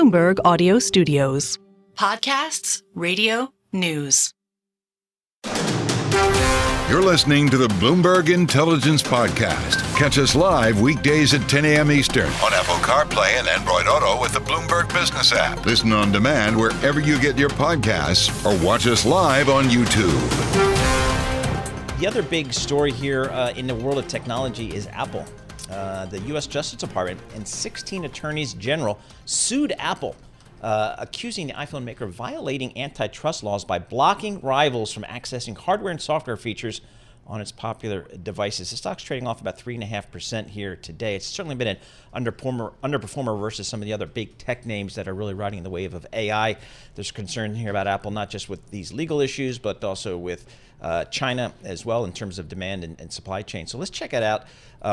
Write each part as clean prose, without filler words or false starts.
Bloomberg Audio Studios. Podcasts, radio, news. You're listening to the Bloomberg Intelligence Podcast. Catch us live weekdays at 10 a.m. Eastern on Apple CarPlay and Android Auto with the Bloomberg Business app. Listen on demand wherever you get your podcasts or watch us live on YouTube. The other big story here in the world of technology is Apple. The U.S. Justice Department and 16 attorneys general sued Apple, accusing the iPhone maker of violating antitrust laws by blocking rivals from accessing hardware and software features on its popular devices. The stock's trading off about 3.5% here today. It's certainly been an underperformer versus some of the other big tech names that are really riding the wave of AI. There's concern here about Apple, not just with these legal issues, but also with China as well in terms of demand and supply chain. So let's check it out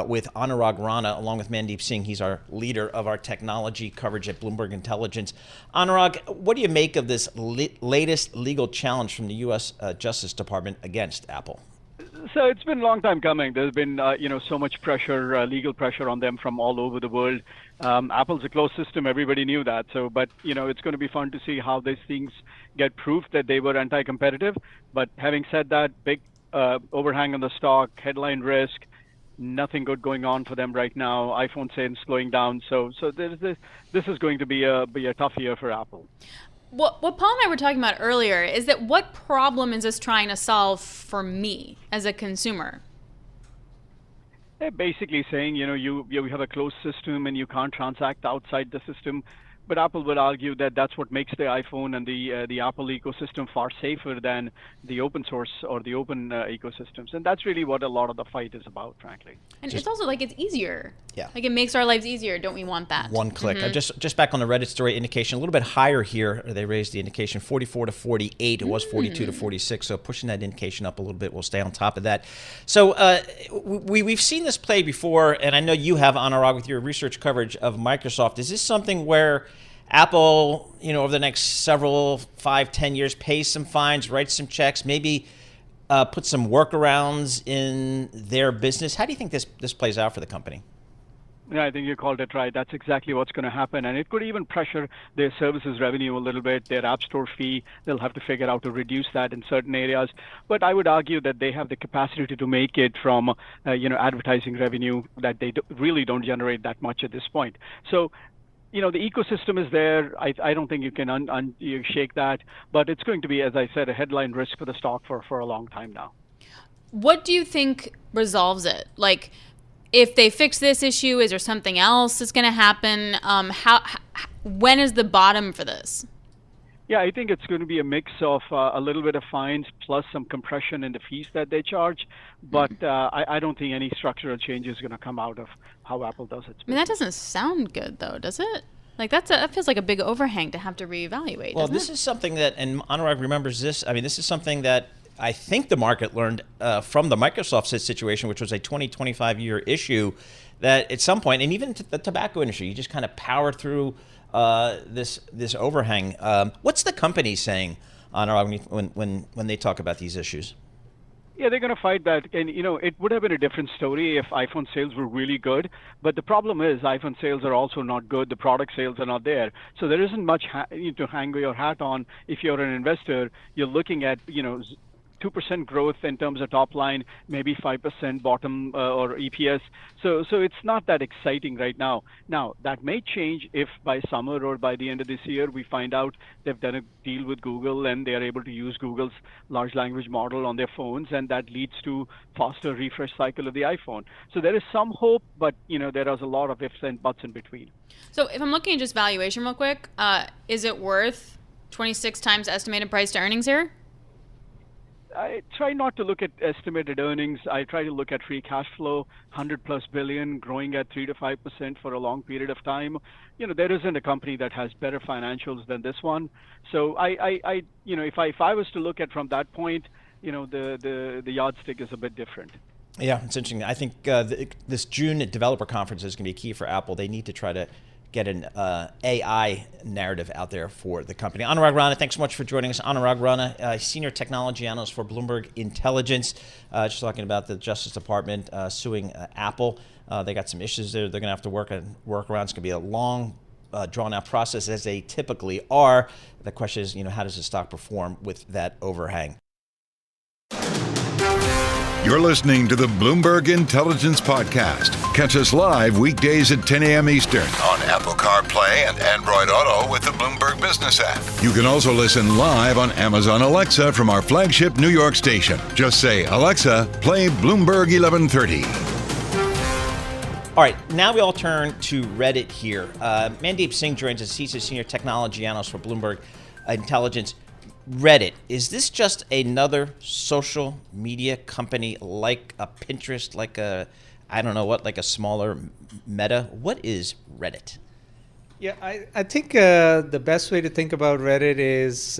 with Anurag Rana, along with Mandeep Singh. He's our leader of our technology coverage at Bloomberg Intelligence. Anurag, what do you make of this latest legal challenge from the U.S. Justice Department against Apple? So it's been a long time coming. There's been, so much pressure, legal pressure on them from all over the world. Apple's a closed system. Everybody knew that. But it's going to be fun to see how these things get proof that they were anti-competitive. But having said that, big overhang on the stock, headline risk, nothing good going on for them right now. iPhone sales slowing down. So this is going to be a tough year for Apple. What Paul and I were talking about earlier is that what problem is this trying to solve for me as a consumer? They're basically saying, you have a closed system and you can't transact outside the system. But Apple would argue that that's what makes the iPhone and the Apple ecosystem far safer than the open source or the open ecosystems. And that's really what a lot of the fight is about, frankly. And it's also like it's easier. Yeah. Like it makes our lives easier. Don't we want that? One click. Just back on the Reddit story indication, a little bit higher here. They raised the indication 44 to 48. It was 42 to 46. So pushing that indication up a little bit. We'll stay on top of that. So we've seen this play before, and I know you have, Anurag, with your research coverage of Microsoft. Is this something where Apple, over the next several 5-10 years, pays some fines, writes some checks, maybe put some workarounds in their business? How do you think this plays out for the company? Yeah, I think you called it right. That's exactly what's going to happen. And it could even pressure their services revenue a little bit, their App Store fee. They'll have to figure out to reduce that in certain areas. But I would argue that they have the capacity to make it from, advertising revenue that they really don't generate that much at this point. So, the ecosystem is there. I don't think you can you shake that. But it's going to be, as I said, a headline risk for the stock for a long time now. What do you think resolves it? Like, if they fix this issue, is there something else that's going to happen? When is the bottom for this? Yeah, I think it's going to be a mix of a little bit of fines plus some compression in the fees that they charge. But I don't think any structural change is going to come out of how Apple does it. I mean, that doesn't sound good, though, does it? Like, that feels like a big overhang to have to reevaluate. Well, this is something that, and Anurag remembers this, this is something that I think the market learned from the Microsoft situation, which was a 20-25 year issue, that at some point, and even the tobacco industry, you just kind of power through this overhang. What's the company saying, Anurag, when they talk about these issues? Yeah, they're going to fight that. And, it would have been a different story if iPhone sales were really good. But the problem is iPhone sales are also not good. The product sales are not there. So there isn't much to hang your hat on. If you're an investor, you're looking at, 2% growth in terms of top line, maybe 5% bottom or EPS. So it's not that exciting right now. Now, that may change if by summer or by the end of this year we find out they've done a deal with Google and they are able to use Google's large language model on their phones, and that leads to faster refresh cycle of the iPhone. So there is some hope, but there is a lot of ifs and buts in between. So if I'm looking at just valuation real quick, is it worth 26 times estimated price to earnings here? I try not to look at estimated earnings. I try to look at free cash flow, 100+ billion, growing at 3 to 5% for a long period of time. There isn't a company that has better financials than this one. So if I was to look at from that point, the yardstick is a bit different. Yeah, it's interesting. I think this June developer conference is going to be key for Apple. They need to try to get an AI narrative out there for the company. Anurag Rana, thanks so much for joining us. Anurag Rana, Senior Technology Analyst for Bloomberg Intelligence, just talking about the Justice Department suing Apple. They got some issues there they're going to have to work around. It's going to be a long drawn-out process as they typically are. The question is, how does the stock perform with that overhang? You're listening to the Bloomberg Intelligence Podcast. Catch us live weekdays at 10 a.m. Eastern on Apple CarPlay and Android Auto with the Bloomberg Business app. You can also listen live on Amazon Alexa from our flagship New York station. Just say, Alexa, play Bloomberg 1130. All right, now we all turn to Reddit here. Mandeep Singh joins us. He's a senior technology analyst for Bloomberg Intelligence. Reddit, is this just another social media company like a Pinterest, like a, I don't know what, like a smaller Meta? What is Reddit? Yeah, I think the best way to think about Reddit is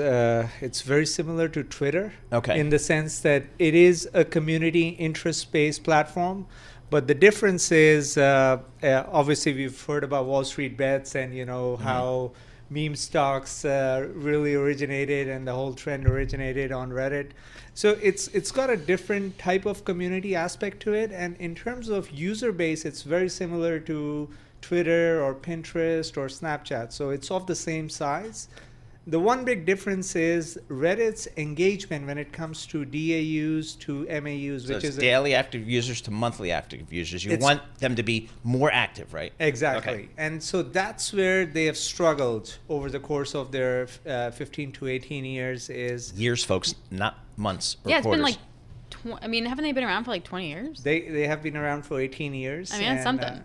it's very similar to Twitter. Okay. In the sense that it is a community interest-based platform. But the difference is, obviously, we've heard about Wall Street bets and, how meme stocks really originated and the whole trend originated on Reddit. So it's got a different type of community aspect to it. And in terms of user base, it's very similar to Twitter or Pinterest or Snapchat. So it's of the same size. The one big difference is Reddit's engagement when it comes to DAUs to MAUs, So which it's is daily active users to monthly active users. You want them to be more active, right? Exactly. Okay. And so that's where they have struggled over the course of their 15 to 18 years is... Years, folks, not months or Yeah, it's quarters. been like, haven't they been around for like 20 years? They have been around for 18 years. I mean, that's something.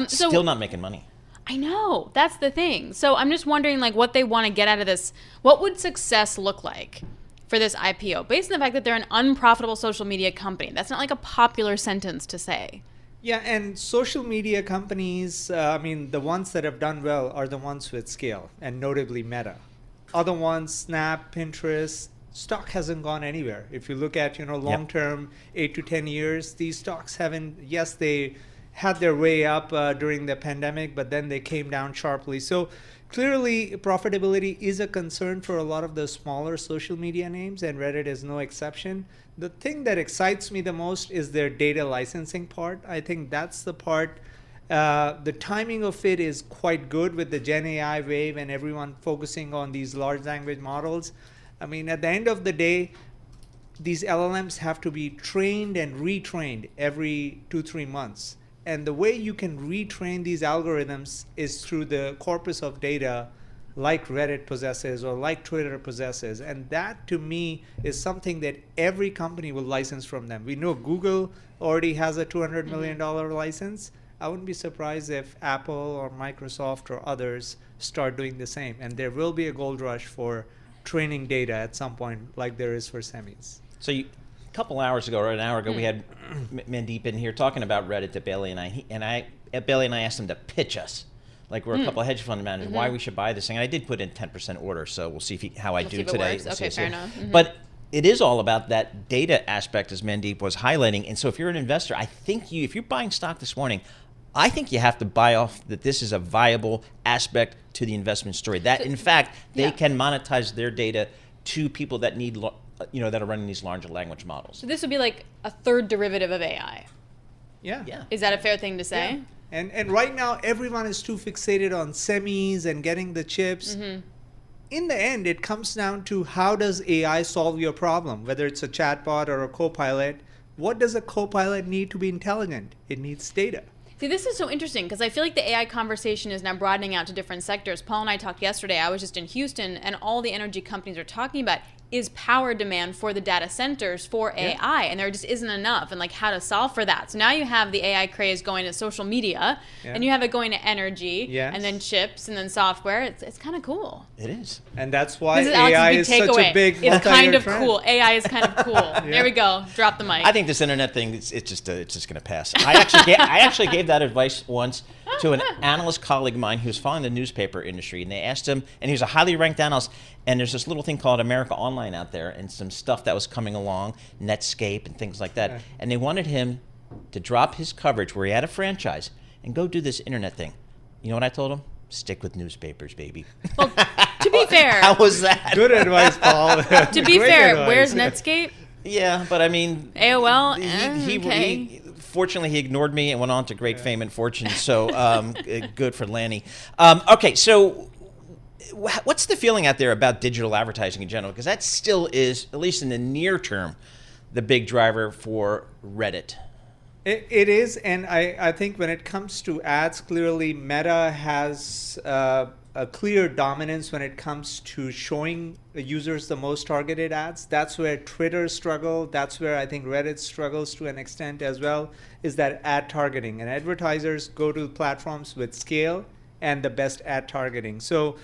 Still So not making money. I know, that's the thing. So I'm just wondering, like, what they want to get out of this. What would success look like for this IPO, based on the fact that they're an unprofitable social media company? That's not like a popular sentence to say. Yeah, and social media companies, the ones that have done well are the ones with scale, and notably Meta. Other ones, Snap, Pinterest, stock hasn't gone anywhere. If you look at, long-term, 8 to 10 years, these stocks haven't, yes, they had their way up during the pandemic, but then they came down sharply. So clearly, profitability is a concern for a lot of the smaller social media names, and Reddit is no exception. The thing that excites me the most is their data licensing part. I think that's the part. The timing of it is quite good with the Gen AI wave and everyone focusing on these large language models. I mean, at the end of the day, these LLMs have to be trained and retrained every 2-3 months. And the way you can retrain these algorithms is through the corpus of data like Reddit possesses or like Twitter possesses. And that, to me, is something that every company will license from them. We know Google already has a $200 million license. I wouldn't be surprised if Apple or Microsoft or others start doing the same. And there will be a gold rush for training data at some point, like there is for semis. So a couple hours ago, or an hour ago, we had Mandeep in here talking about Reddit to Bailey and I. Bailey and I asked him to pitch us, like we're a couple of hedge fund managers, why we should buy this thing. And I did put in 10% order, so we'll see how I do today. We'll okay, fair enough. But it is all about that data aspect, as Mandeep was highlighting. And so if you're an investor, I think if you're buying stock this morning, I think you have to buy off that this is a viable aspect to the investment story. That, in fact, they can monetize their data to people that need that are running these larger language models. So this would be like a third derivative of AI. Yeah. Is that a fair thing to say? Yeah. And right now, everyone is too fixated on semis and getting the chips. In the end, it comes down to how does AI solve your problem, whether it's a chatbot or a co-pilot. What does a co-pilot need to be intelligent? It needs data. See, this is so interesting because I feel like the AI conversation is now broadening out to different sectors. Paul and I talked yesterday. I was just in Houston, and all the energy companies are talking about is power demand for the data centers for AI, and there just isn't enough, and like how to solve for that. So now you have the AI craze going to social media, and you have it going to energy, and then chips, and then software. It's kind of cool. It is. And that's why This is AI Alex's is big such takeaway. a big It's kind of trend. cool. AI is kind of cool. There we go. Drop the mic. I think this internet thing, it's just going to pass. I actually gave that advice once to an analyst colleague of mine who was following the newspaper industry, and they asked him, and he was a highly ranked analyst, and there's this little thing called America Online out there, and some stuff that was coming along, Netscape and things like that, and they wanted him to drop his coverage where he had a franchise and go do this internet thing. You know what I told him? Stick with newspapers, baby. Well, to be fair, How was that? Good advice, Paul. to be Great fair, advice. where's Netscape? Yeah, but I mean, AOL? he Okay. Fortunately, he ignored me and went on to great fame and fortune. So good for Lanny. Okay, so what's the feeling out there about digital advertising in general? Because that still is, at least in the near term, the big driver for Reddit. It is, and I think when it comes to ads, clearly Meta has a clear dominance when it comes to showing users the most targeted ads. That's where Twitter struggled. That's where I think Reddit struggles to an extent as well, is that ad targeting. And advertisers go to platforms with scale and the best ad targeting. So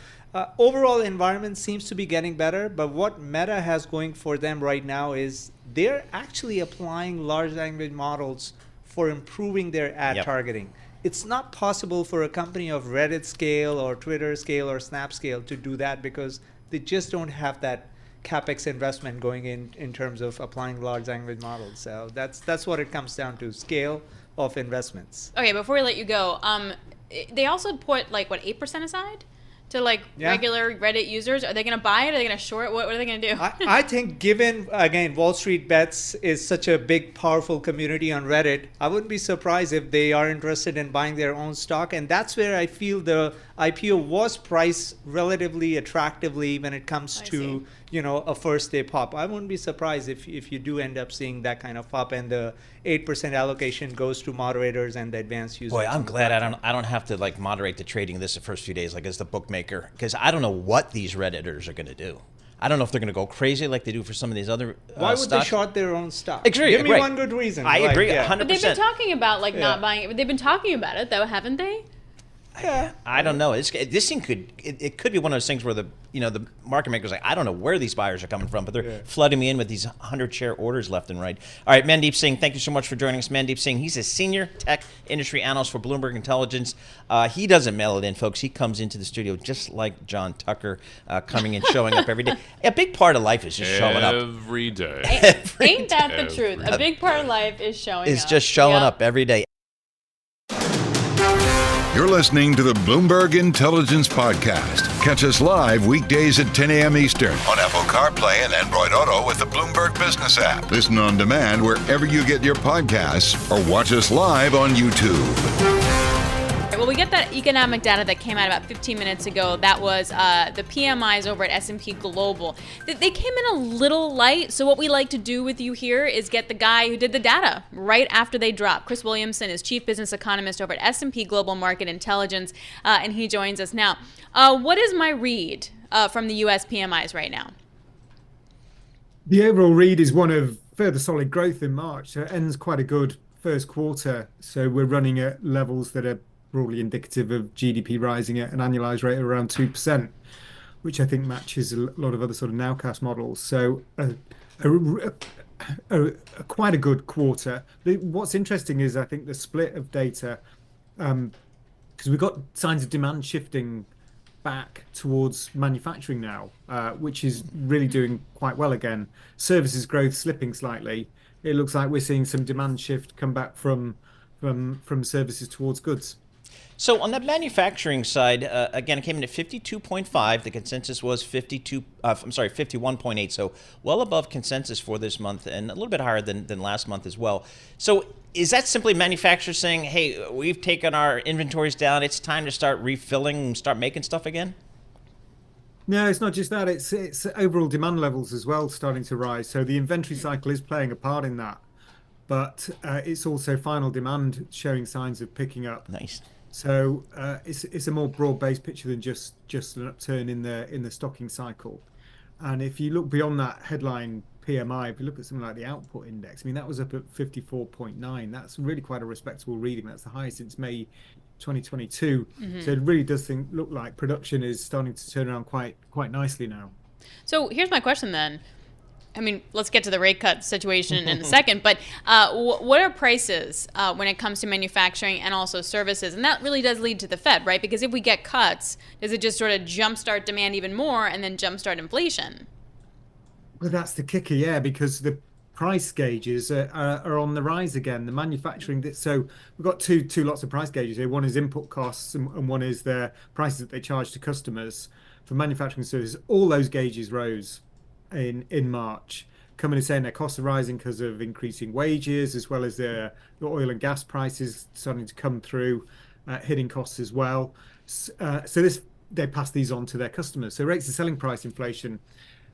overall environment seems to be getting better, but what Meta has going for them right now is they're actually applying large language models for improving their ad targeting. It's not possible for a company of Reddit scale or Twitter scale or Snap scale to do that because they just don't have that CapEx investment going in terms of applying large language models. So that's what it comes down to, scale of investments. Okay, before we let you go, they also put like what 8% aside to regular Reddit users. Are they going to buy it? Are they going to short? What are they going to do? I think given, again, Wall Street Bets is such a big, powerful community on Reddit, I wouldn't be surprised if they are interested in buying their own stock. And that's where I feel the IPO was priced relatively attractively when it comes to, a first day pop. I wouldn't be surprised if you do end up seeing that kind of pop and the 8% allocation goes to moderators and the advanced users. Boy, I'm glad I don't have to moderate the trading this the first few days as the bookmaker, because I don't know what these Redditors are going to do. I don't know if they're going to go crazy like they do for some of these other Why would stocks. they short their own stock? Give me one good reason. I agree, 100%. But they've been talking about not buying it. They've been talking about it though, haven't they? Yeah. I don't know. This thing could be one of those things where the market maker's like, I don't know where these buyers are coming from, but they're flooding me in with these 100-share orders left and right. All right, Mandeep Singh, thank you so much for joining us. Mandeep Singh, he's a senior tech industry analyst for Bloomberg Intelligence. He doesn't mail it in, folks. He comes into the studio just like John Tucker, coming and showing up every day. A big part of life is just showing up every day. Ain't that the truth? A big part of life is showing up. It's just showing up every day. You're listening to the Bloomberg Intelligence Podcast. Catch us live weekdays at 10 a.m. Eastern on Apple CarPlay and Android Auto with the Bloomberg Business app. Listen on demand wherever you get your podcasts or watch us live on YouTube. Well, we get that economic data that came out about 15 minutes ago. That was the PMIs over at S&P Global. They came in a little light. So what we like to do with you here is get the guy who did the data right after they drop. Chris Williamson is Chief Business Economist over at S&P Global Market Intelligence, and he joins us now. What is my read from the U.S. PMIs right now? The overall read is one of further solid growth in March. So it ends quite a good first quarter. So we're running at levels that are broadly indicative of GDP rising at an annualized rate of around 2%, which I think matches a lot of other sort of nowcast models. So quite a good quarter. What's interesting is I think the split of data, because we've got signs of demand shifting back towards manufacturing now, which is really doing quite well again. Services growth slipping slightly. It looks like we're seeing some demand shift come back from services towards goods. So on the manufacturing side, again, it came in at 52.5. The consensus was 51.8. So well above consensus for this month and a little bit higher than last month as well. So is that simply manufacturers saying, hey, we've taken our inventories down, it's time to start refilling and start making stuff again? No, it's not just that. It's overall demand levels as well starting to rise. So the inventory cycle is playing a part in that. But it's also final demand showing signs of picking up. Nice. So it's a more broad-based picture than just an upturn in the stocking cycle. And if you look beyond that headline PMI, if you look at something like the output index, I mean, that was up at 54.9. That's really quite a respectable reading. That's the highest since May 2022. Mm-hmm. So it really does look like production is starting to turn around quite nicely now. So here's my question then. I mean, let's get to the rate cut situation in a second, but what are prices when it comes to manufacturing and also services? And that really does lead to the Fed, right? Because if we get cuts, does it just sort of jumpstart demand even more and then jumpstart inflation? Well, that's the kicker, yeah, because the price gauges are on the rise again. The manufacturing, so we've got two lots of price gauges here. One is input costs and one is the prices that they charge to customers for manufacturing services. All those gauges rose in March. coming and saying their costs are rising because of increasing wages, as well as the oil and gas prices starting to come through, hitting costs as well. They pass these on to their customers. So rates of selling price inflation,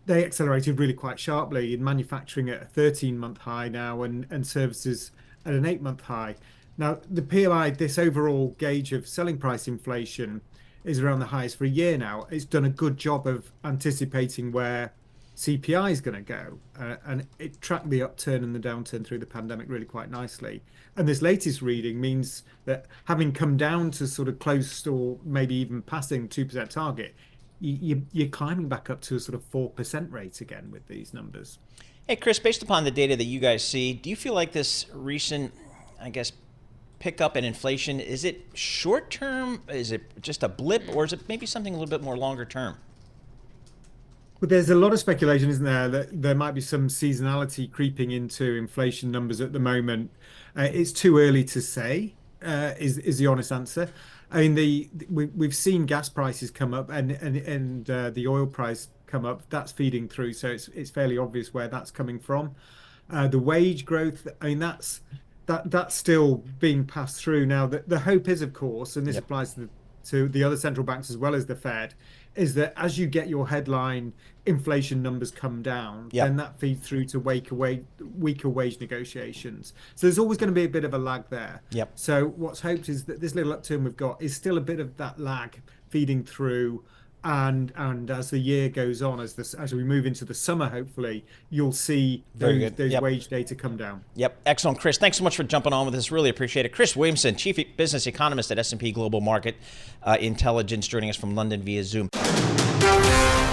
they accelerated really quite sharply in manufacturing at a 13-month high now, and services at an 8-month high. Now, the PMI, this overall gauge of selling price inflation, is around the highest for a year now. It's done a good job of anticipating where CPI is going to go, and it tracked the upturn and the downturn through the pandemic really quite nicely. And this latest reading means that having come down to sort of close or maybe even passing 2% target, you're climbing back up to a sort of 4% rate again with these numbers. Hey, Chris, based upon the data that you guys see, do you feel like this recent, I guess, pickup in inflation, is it short term? Is it just a blip, or is it maybe something a little bit more longer term? But there's a lot of speculation, isn't there, that there might be some seasonality creeping into inflation numbers at the moment. It's too early to say, is the honest answer. I mean, we've seen gas prices come up and the oil price come up. That's feeding through, so it's fairly obvious where that's coming from. The wage growth, I mean, that's still being passed through. Now, the hope is, of course, and this applies to the other central banks as well as the Fed, is that as you get your headline inflation numbers come down, then that feeds through to weaker wage negotiations. So there's always going to be a bit of a lag there. So what's hoped is that this little upturn we've got is still a bit of that lag feeding through. And as the year goes on, as we move into the summer, hopefully, you'll see those wage data come down. Excellent, Chris. Thanks so much for jumping on with us. Really appreciate it. Chris Williamson, Chief Business Economist at S&P Global Market Intelligence, joining us from London via Zoom.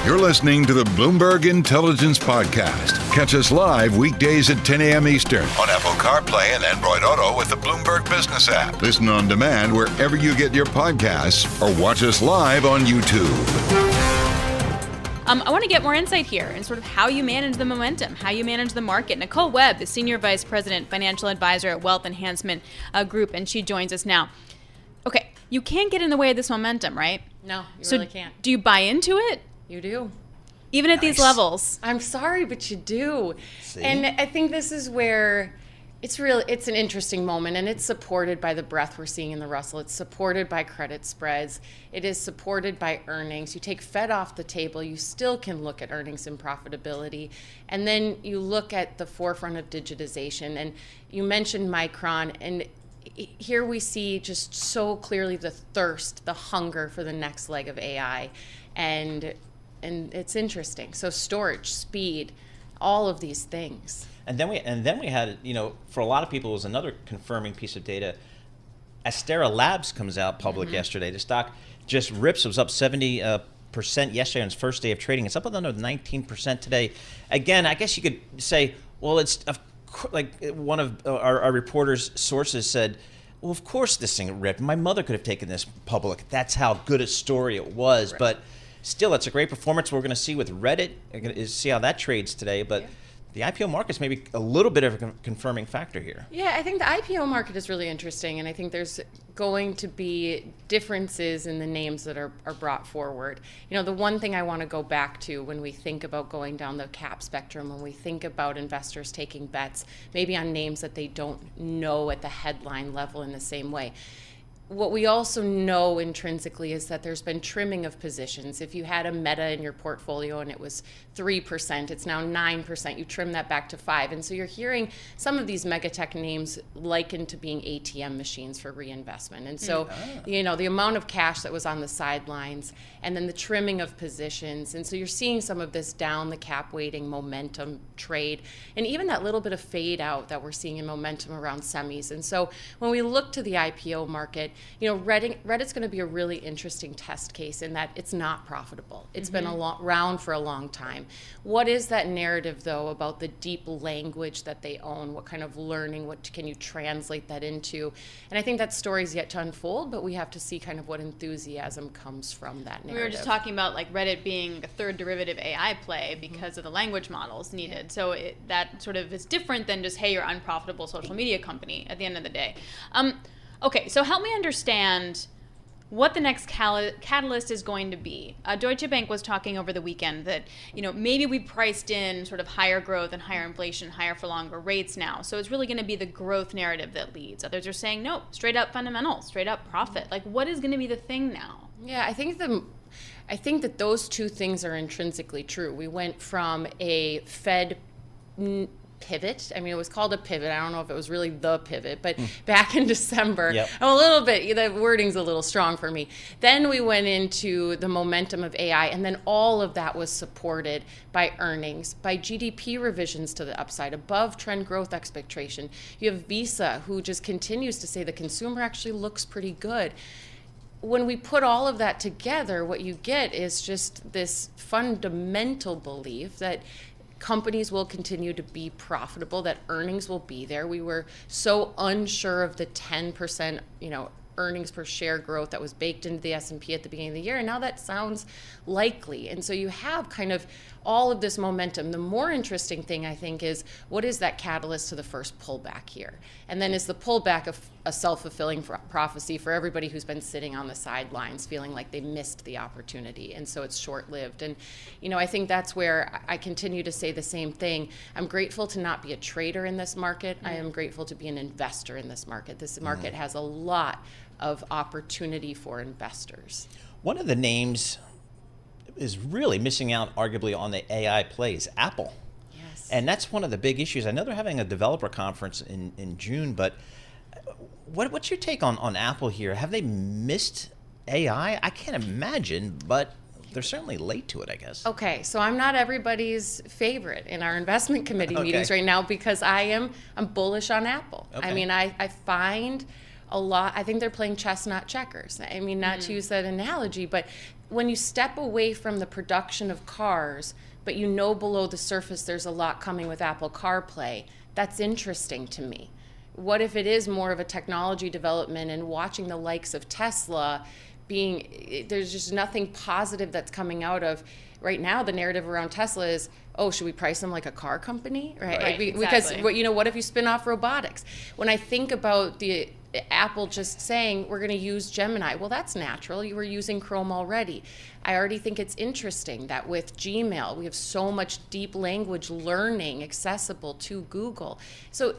You're listening to the Bloomberg Intelligence Podcast. Catch us live weekdays at 10 a.m. Eastern on Apple CarPlay and Android Auto with the Bloomberg Business app. Listen on demand wherever you get your podcasts, or watch us live on YouTube. I want to get more insight here and sort of how you manage the momentum, how you manage the market. Nicole Webb is Senior Vice President, Financial Advisor at Wealth Enhancement Group, and she joins us now. Okay, you can't get in the way of this momentum, right? No, you really can't. Do you buy into it? You do. Even at these levels? I'm sorry, but you do. See? And I think this is where it's an interesting moment, and it's supported by the breadth we're seeing in the Russell. It's supported by credit spreads. It is supported by earnings. You take Fed off the table, you still can look at earnings and profitability. And then you look at the forefront of digitization. And you mentioned Micron, and here we see just so clearly the thirst, the hunger for the next leg of AI. And it's interesting. So storage, speed, all of these things. And then we had, for a lot of people, it was another confirming piece of data. Astera Labs comes out public yesterday. The stock just rips. It was up 70% yesterday on its first day of trading. It's up another 19% today. Again, I guess you could say, well, it's like one of our reporters' sources said, well, of course this thing ripped. My mother could have taken this public. That's how good a story it was. Right. But still, it's a great performance. We're going to see with Reddit, see how that trades today. But the IPO market's maybe a little bit of a confirming factor here. Yeah, I think the IPO market is really interesting, and I think there's going to be differences in the names that are brought forward. The one thing I want to go back to when we think about going down the cap spectrum, when we think about investors taking bets, maybe on names that they don't know at the headline level in the same way. What we also know intrinsically is that there's been trimming of positions. If you had a Meta in your portfolio and it was 3%, it's now 9%. You trim that back to 5%. And so you're hearing some of these megatech names likened to being ATM machines for reinvestment. And so, the amount of cash that was on the sidelines and then the trimming of positions. And so you're seeing some of this down the cap weighting momentum trade and even that little bit of fade out that we're seeing in momentum around semis. And so when we look to the IPO market, Reddit's going to be a really interesting test case in that it's not profitable. It's been around for a long time. What is that narrative, though, about the deep language that they own? What kind of learning? What can you translate that into? And I think that story's yet to unfold, but we have to see kind of what enthusiasm comes from that narrative. We were just talking about like Reddit being a third derivative AI play because of the language models needed. So that sort of is different than just, hey, you're an unprofitable social media company at the end of the day. Okay, so help me understand what the next catalyst is going to be. Deutsche Bank was talking over the weekend that, maybe we priced in sort of higher growth and higher inflation, higher for longer rates now. So it's really going to be the growth narrative that leads. Others are saying, no, straight up fundamentals, straight up profit. Like, what is going to be the thing now? Yeah, I think that those two things are intrinsically true. We went from a Fed pivot. I mean, it was called a pivot. I don't know if it was really the pivot, but back in December, a little bit, the wording's a little strong for me. Then we went into the momentum of AI, and then all of that was supported by earnings, by GDP revisions to the upside, above trend growth expectation. You have Visa, who just continues to say the consumer actually looks pretty good. When we put all of that together, what you get is just this fundamental belief that companies will continue to be profitable, that earnings will be there. We were so unsure of the 10%, earnings per share growth that was baked into the S&P at the beginning of the year, and now that sounds likely. And so you have kind of all of this momentum. The more interesting thing, I think, is what is that catalyst to the first pullback here? And then is the pullback a self-fulfilling prophecy for everybody who's been sitting on the sidelines feeling like they missed the opportunity, and so it's short-lived? And I think that's where I continue to say the same thing. I'm grateful to not be a trader in this market. I am grateful to be an investor in this market. This market has a lot of opportunity for investors. One of the names is really missing out arguably on the AI plays, Apple. Yes. And that's one of the big issues. I know they're having a developer conference in June, but what's your take on Apple here? Have they missed AI? I can't imagine, but they're certainly late to it, I guess. Okay, so I'm not everybody's favorite in our investment committee meetings right now because I'm bullish on Apple. Okay. I mean, I find a lot, I think they're playing chess, not checkers. I mean, not to use that analogy, but when you step away from the production of cars, but below the surface there's a lot coming with Apple CarPlay, that's interesting to me. What if it is more of a technology development and watching the likes of Tesla there's just nothing positive that's coming out of, right now the narrative around Tesla is, oh, should we price them like a car company? Right. Because, what if you spin off robotics? When I think about the Apple just saying, we're going to use Gemini, well, that's natural. You were using Chrome already. I already think it's interesting that with Gmail, we have so much deep language learning accessible to Google. So,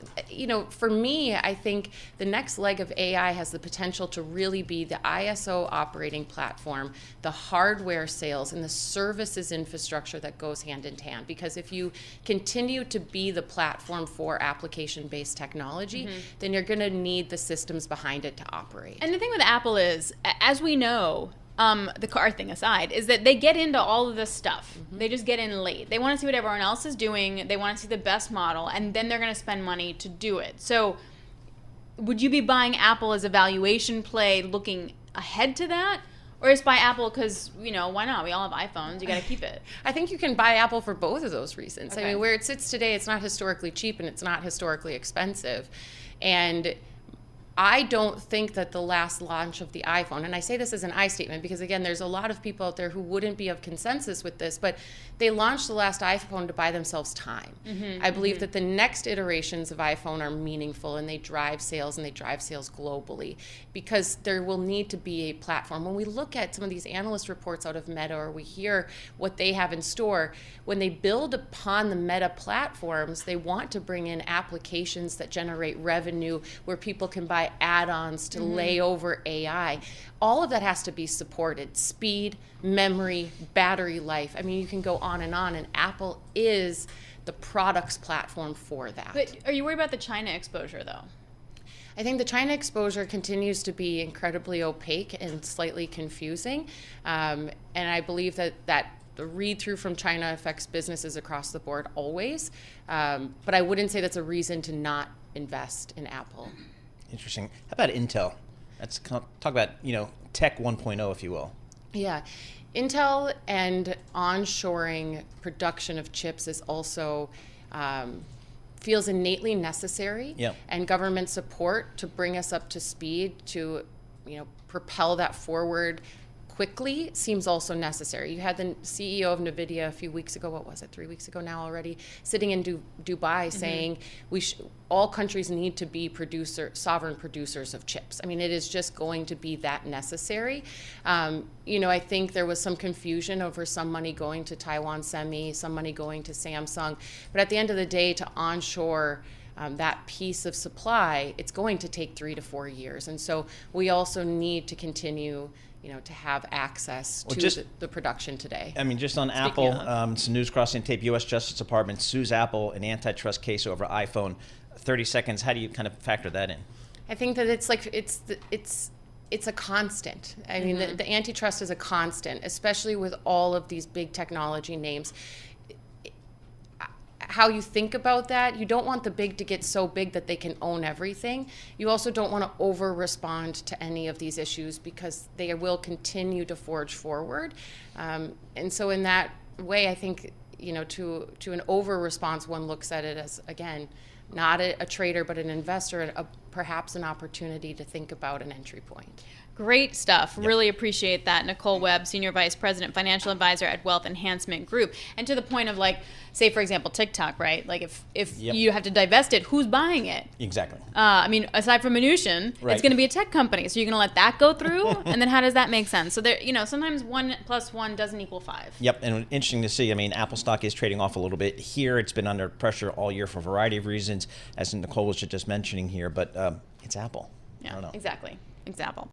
for me, I think the next leg of AI has the potential to really be the ISO operating platform, the hardware sales, and the services infrastructure that goes hand in hand. Because if you continue to be the platform for application-based technology, then you're going to need the systems behind it to operate. And the thing with Apple is, as we know, the car thing aside, is that they get into all of this stuff. They just get in late. They want to see what everyone else is doing. They want to see the best model, and then they're going to spend money to do it. So would you be buying Apple as a valuation play looking ahead to that? Or just buy Apple because, why not? We all have iPhones. You got to keep it. I think you can buy Apple for both of those reasons. Okay. I mean, where it sits today, it's not historically cheap and it's not historically expensive. And I don't think that the last launch of the iPhone, and I say this as an I statement because, again, there's a lot of people out there who wouldn't be of consensus with this, but they launched the last iPhone to buy themselves time. I believe that the next iterations of iPhone are meaningful and they drive sales globally because there will need to be a platform. When we look at some of these analyst reports out of Meta or we hear what they have in store, when they build upon the Meta platforms, they want to bring in applications that generate revenue where people can buy add-ons to lay over AI. All of that has to be supported. Speed, memory, battery life. I mean, you can go on, and Apple is the products platform for that. But are you worried about the China exposure, though? I think the China exposure continues to be incredibly opaque and slightly confusing. And I believe that the read-through from China affects businesses across the board always. But I wouldn't say that's a reason to not invest in Apple. Interesting. How about Intel? Let's talk about, tech 1.0, if you will. Yeah. Intel and onshoring production of chips is also feels innately necessary. Yep. And government support to bring us up to speed to propel that forward quickly seems also necessary. You had the CEO of NVIDIA a few weeks ago, 3 weeks ago now already, sitting in Dubai saying all countries need to be sovereign producers of chips. I mean, it is just going to be that necessary. I think there was some confusion over some money going to Taiwan Semi, some money going to Samsung, but at the end of the day, to onshore that piece of supply, it's going to take 3 to 4 years. And so we also need to continue to have access to the production today. I mean, just on Apple, some news crossing tape, U.S. Justice Department sues Apple in antitrust case over iPhone. 30 seconds, how do you kind of factor that in? I think that it's a constant. I mean, the antitrust is a constant, especially with all of these big technology names. How you think about that, you don't want the big to get so big that they can own everything. You also don't want to over-respond to any of these issues because they will continue to forge forward. And so in that way, I think, to an over-response, one looks at it as, again, not a trader, but an investor, perhaps an opportunity to think about an entry point. Great stuff. Yep. Really appreciate that. Nicole Webb, Senior Vice President, Financial Advisor at Wealth Enhancement Group. And to the point of, say, for example, TikTok, right? Like if you have to divest it, who's buying it? Exactly. Aside from Mnuchin, it's going to be a tech company. So you're going to let that go through? And then how does that make sense? So there, sometimes 1 + 1 doesn't equal 5. Yep. And interesting to see. I mean, Apple stock is trading off a little bit here. It's been under pressure all year for a variety of reasons, as Nicole was just mentioning here. But it's Apple. Yeah, I don't know. Exactly. Example.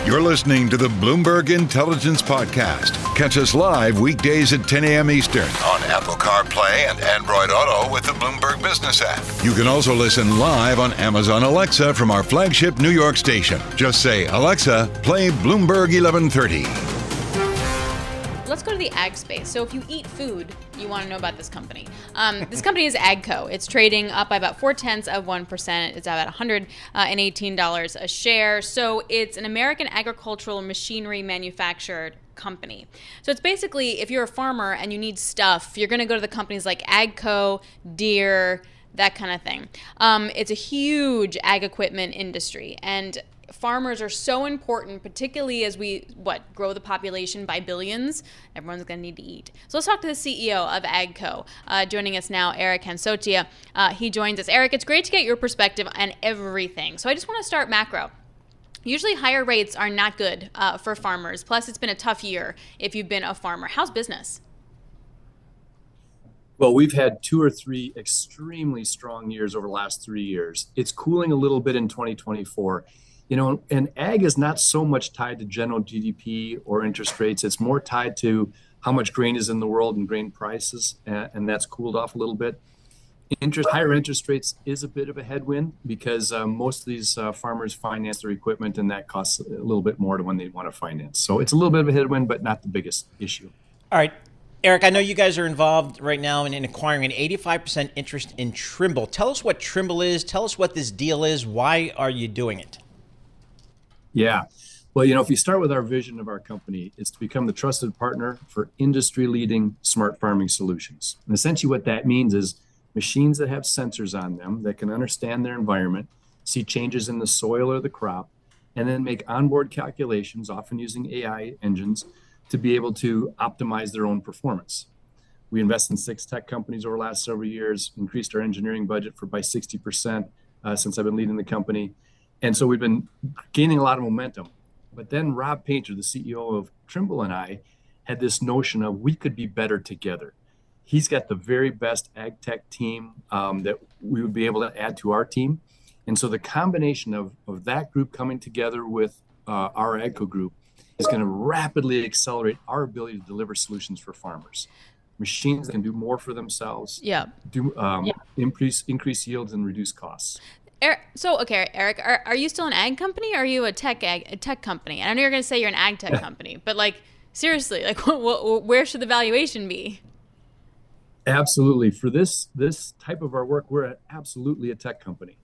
You're listening to the Bloomberg Intelligence Podcast. Catch us live weekdays at 10 a.m. Eastern on Apple CarPlay and Android Auto with the Bloomberg Business app. You can also listen live on Amazon Alexa from our flagship New York station. Just say, Alexa, play Bloomberg 1130. Let's go to the ag space. So if you eat food, you want to know about this company. This company is AGCO. It's trading up by about 0.4%. It's about $118 a share. So it's an American agricultural machinery manufactured company. So it's basically, if you're a farmer and you need stuff, you're going to go to the companies like AGCO, Deere, that kind of thing. It's a huge ag equipment industry, and farmers are so important, particularly as we grow the population by billions. Everyone's going to need to eat. So let's talk to the CEO of AGCO. Joining us now, Eric Hansotia. He joins us. Eric, it's great to get your perspective on everything. So I just want to start macro. Usually higher rates are not good for farmers. Plus, it's been a tough year if you've been a farmer. How's business? Well, we've had 2 or 3 extremely strong years over the last 3 years. It's cooling a little bit in 2024. And ag is not so much tied to general GDP or interest rates. It's more tied to how much grain is in the world and grain prices, and that's cooled off a little bit. Higher interest rates is a bit of a headwind because most of these farmers finance their equipment, and that costs a little bit more to when they want to finance. So it's a little bit of a headwind, but not the biggest issue. All right. Eric, I know you guys are involved right now in acquiring an 85% interest in Trimble. Tell us what Trimble is. Tell us what this deal is. Why are you doing it? Yeah. Well, if you start with our vision of our company, it's to become the trusted partner for industry-leading smart farming solutions. And essentially what that means is machines that have sensors on them that can understand their environment, see changes in the soil or the crop, and then make onboard calculations, often using AI engines, to be able to optimize their own performance. We invest in 6 tech companies over the last several years, increased our engineering budget by 60% since I've been leading the company. And so we've been gaining a lot of momentum. But then Rob Painter, the CEO of Trimble, and I had this notion of we could be better together. He's got the very best ag tech team that we would be able to add to our team. And so the combination of that group coming together with our AGCO group is going to rapidly accelerate our ability to deliver solutions for farmers. Machines that can do more for themselves, increase yields and reduce costs. Eric, are you still an ag company or are you a tech company? And I know you're going to say you're an ag tech company, but seriously, where should the valuation be? Absolutely. For this type of our work, we're absolutely a tech company.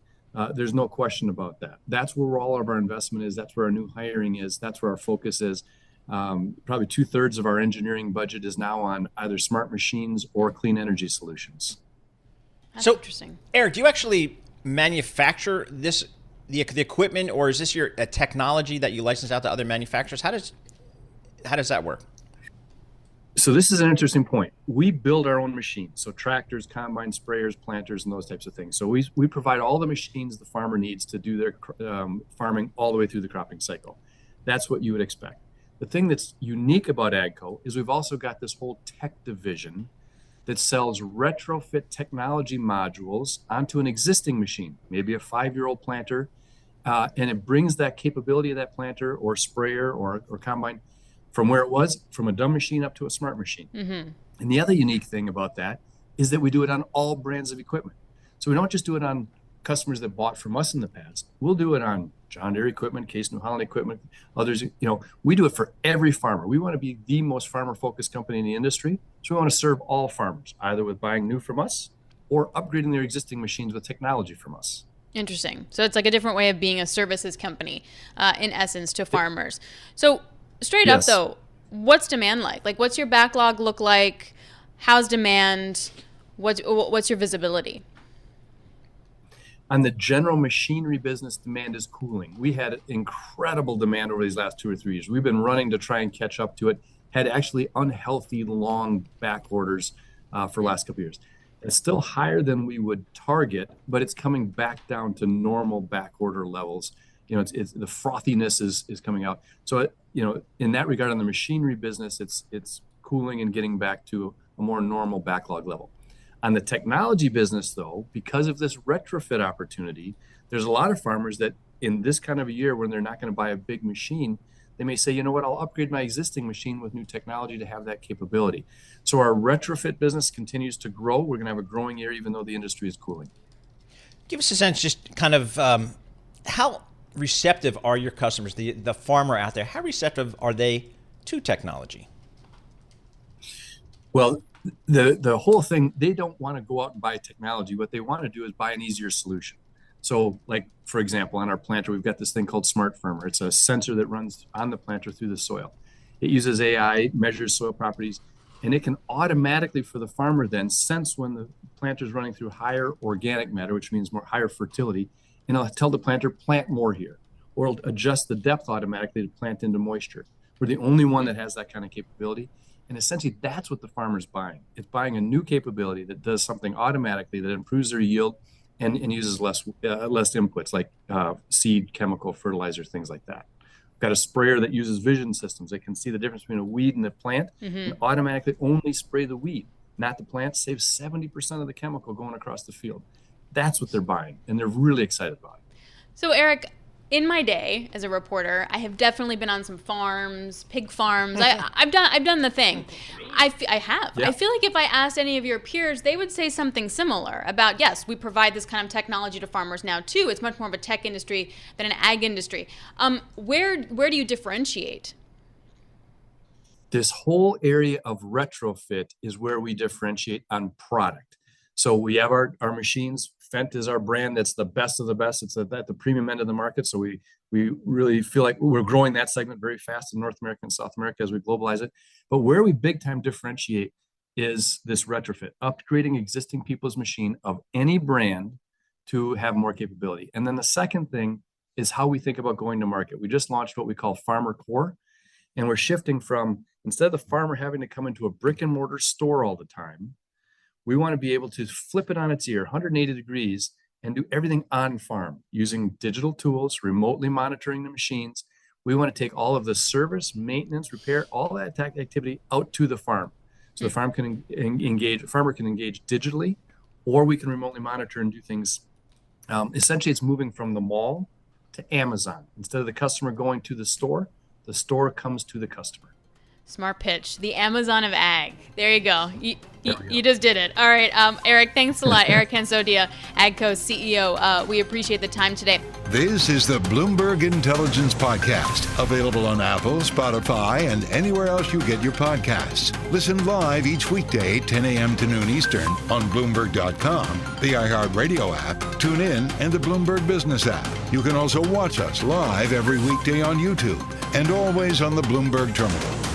There's no question about that. That's where all of our investment is. That's where our new hiring is. That's where our focus is. Probably 2/3 of our engineering budget is now on either smart machines or clean energy solutions. That's interesting. Eric, do you actually manufacture the equipment, or is this a technology that you license out to other manufacturers? How does that work? So this is an interesting point. We build our own machines, so tractors, combine sprayers, planters, and those types of things. So we provide all the machines the farmer needs to do their farming all the way through the cropping cycle. That's what you would expect. The thing that's unique about AGCO is we've also got this whole tech division that sells retrofit technology modules onto an existing machine, maybe a 5-year-old planter, and it brings that capability of that planter or sprayer or combine from where it was, from a dumb machine up to a smart machine. Mm-hmm. And the other unique thing about that is that we do it on all brands of equipment. So we don't just do it on customers that bought from us in the past. We'll do it on John Deere equipment, Case New Holland equipment, others. We do it for every farmer. We want to be the most farmer-focused company in the industry. So we want to serve all farmers, either with buying new from us or upgrading their existing machines with technology from us. Interesting. So it's like a different way of being a services company, in essence, to farmers. So straight up, though, what's demand like? Like, what's your backlog look like? How's demand? What's your visibility? On the general machinery business, demand is cooling. We had incredible demand over these last 2 or 3 years. We've been running to try and catch up to it, had actually unhealthy long back orders for the last couple of years. It's still higher than we would target, but it's coming back down to normal back order levels. It's the frothiness is coming out. So, in that regard, on the machinery business, it's cooling and getting back to a more normal backlog level. On the technology business, though, because of this retrofit opportunity, there's a lot of farmers that in this kind of a year when they're not going to buy a big machine, they may say, you know what, I'll upgrade my existing machine with new technology to have that capability. So our retrofit business continues to grow. We're going to have a growing year, even though the industry is cooling. Give us a sense, just kind of how receptive are your customers, the farmer out there? How receptive are they to technology? Well, the whole thing, they don't want to go out and buy technology. What they want to do is buy an easier solution. So, like, for example, on our planter, we've got this thing called Smart Firmer. It's a sensor that runs on the planter through the soil. It uses AI, measures soil properties, and it can automatically, for the farmer, then sense when the planter is running through higher organic matter, which means higher fertility, and it'll tell the planter, plant more here, or it'll adjust the depth automatically to plant into moisture. We're the only one that has that kind of capability. And essentially, that's what the farmer's buying. It's buying a new capability that does something automatically that improves their yield and uses less inputs like seed, chemical, fertilizer, things like that. We've got a sprayer that uses vision systems. It can see the difference between a weed and a plant and automatically only spray the weed, not the plant. Saves 70% of the chemical going across the field. That's what they're buying, and they're really excited about it. So, Eric, in my day as a reporter, I have definitely been on some farms, pig farms. I've done the thing. I have. Yeah. I feel like if I asked any of your peers, they would say something similar about, yes, we provide this kind of technology to farmers now too. It's much more of a tech industry than an ag industry. Where do you differentiate? This whole area of retrofit is where we differentiate on product. So we have our machines. Fendt is our brand that's the best of the best. It's at the premium end of the market. So we really feel like we're growing that segment very fast in North America and South America as we globalize it. But where we big time differentiate is this retrofit, upgrading existing people's machine of any brand to have more capability. And then the second thing is how we think about going to market. We just launched what we call Farmer Core, and we're shifting from, instead of the farmer having to come into a brick and mortar store all the time, we want to be able to flip it on its ear, 180 degrees, and do everything on farm using digital tools, remotely monitoring the machines. We want to take all of the service, maintenance, repair, all that activity out to the farm. So the farmer can engage digitally, or we can remotely monitor and do things. Essentially, it's moving from the mall to Amazon. Instead of the customer going to the store comes to the customer. Smart pitch. The Amazon of ag. There you go. You just did it. All right. Eric, thanks a lot. Eric Hansotia, AGCO CEO. We appreciate the time today. This is the Bloomberg Intelligence Podcast, available on Apple, Spotify, and anywhere else you get your podcasts. Listen live each weekday, 10 a.m. to noon Eastern on Bloomberg.com, the iHeartRadio app, TuneIn, and the Bloomberg Business app. You can also watch us live every weekday on YouTube and always on the Bloomberg Terminal.